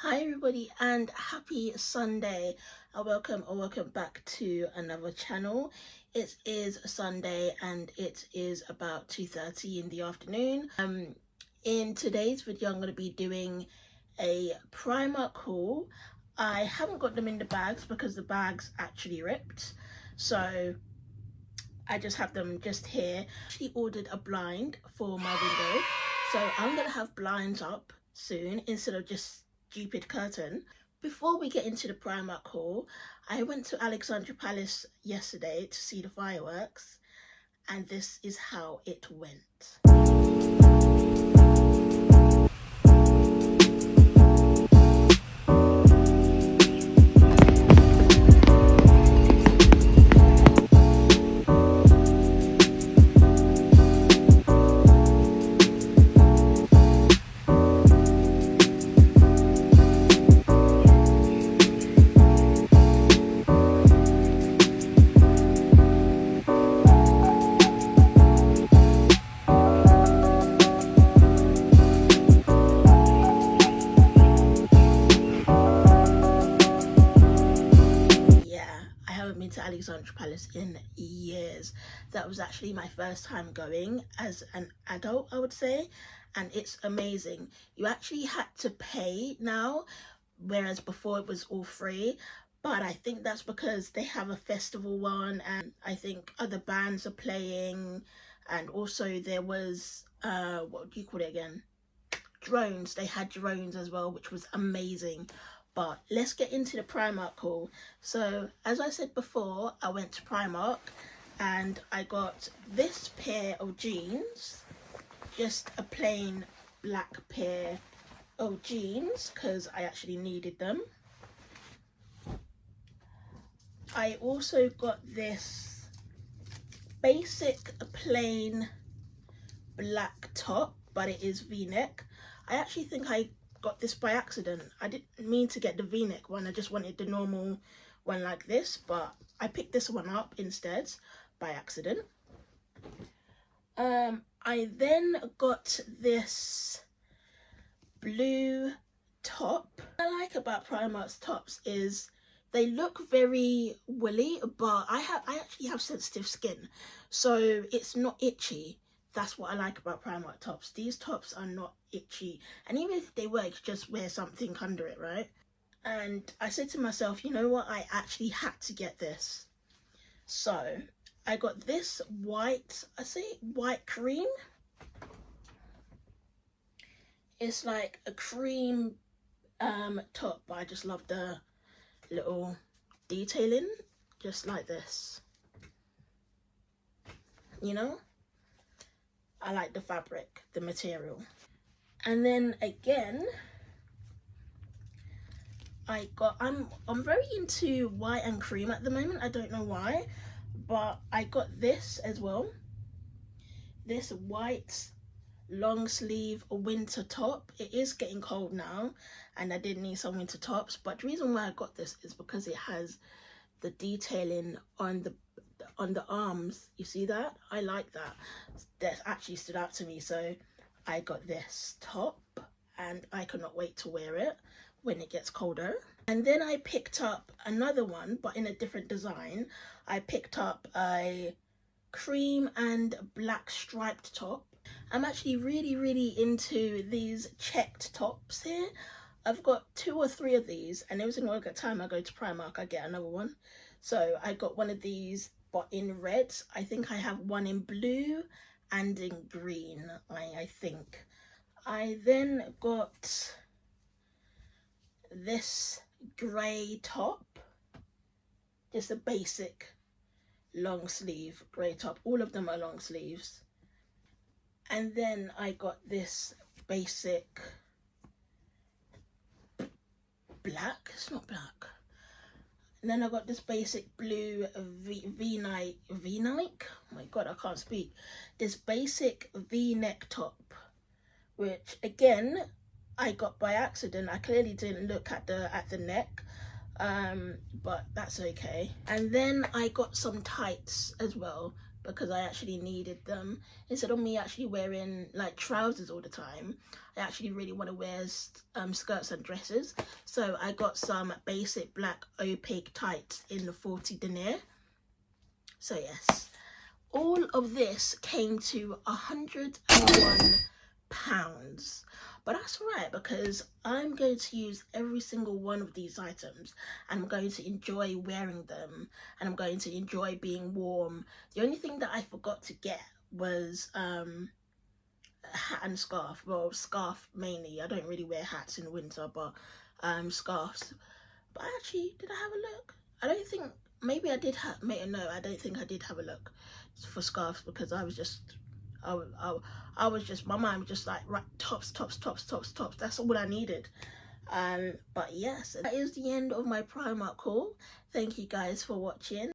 Hi everybody and happy Sunday. Welcome back to another channel. It is Sunday and it is about 2:30 in the afternoon. In today's video I'm going to be doing a Primark haul. I haven't got them in the bags because the bags actually ripped, so I just have them just here. She ordered a blind for my window, so I'm gonna have blinds up soon instead of just stupid curtain. Before we get into the Primark haul, I went to Alexandra Palace yesterday to see the fireworks, and this is how it went. To Alexandra Palace in years. That was actually my first time going as an adult, I would say, and it's amazing. You actually had to pay now, whereas before it was all free, but I think that's because they have a festival one and I think other bands are playing, and also there was what do you call it again, drones. They had drones as well, which was amazing. But let's get into the Primark haul. So as I said before, I went to Primark and I got this pair of jeans, just a plain black pair of jeans because I actually needed them. I also got this basic plain black top, but it is v-neck. I actually think I got this by accident. I didn't mean to get the v-neck one. I just wanted the normal one like this, but I picked this one up instead by accident. I then got this blue top. What I like about Primark's tops is they look very woolly, but I actually have sensitive skin, so it's not itchy. That's what I like about Primark tops. These tops are not itchy, and even if they were, you could just wear something under it, right? And I said to myself, you know what, I actually had to get this. So I got this white, I say white cream. It's like a cream top, but I just love the little detailing, just like this, you know. I like the fabric, the material. And then again, I'm very into white and cream at the moment. I don't know why, but I got this as well. This white long sleeve winter top. It is getting cold now and I did need some winter tops, but the reason why I got this is because it has the detailing on the arms. You see that? I like that. That actually stood out to me, so I got this top and I cannot wait to wear it when it gets colder. And then I picked up another one, but in a different design. I picked up a cream and black striped top. I'm actually really into these checked tops here. I've got 2 or 3 of these, and every single time I go to Primark I get another one. So I got one of these, but in red. I think I have one in blue and in green, I think. I then got this grey top, just a basic long sleeve grey top. All of them are long sleeves. And then I got this basic black, it's not black. And then I got this basic blue V-neck, oh my god, I can't speak. This basic V-neck top, which again, I got by accident. I clearly didn't look at the neck, but that's okay. And then I got some tights as well, because I actually needed them. Instead of me actually wearing like trousers all the time, I actually really want to wear skirts and dresses. So I got some basic black opaque tights in the 40 denier. So yes, all of this came to £101. But that's right, because I'm going to use every single one of these items, and I'm going to enjoy wearing them, and I'm going to enjoy being warm. The only thing that I forgot to get was a hat and scarf. Well, scarf mainly. I don't really wear hats in the winter, but scarves. But actually, did I have a look? I don't think, maybe I did have, no, I don't think I did have a look for scarves, because I was just, I was just, my mind was just like, right, tops. That's all I needed. But yes, that is the end of my Primark haul. Thank you guys for watching.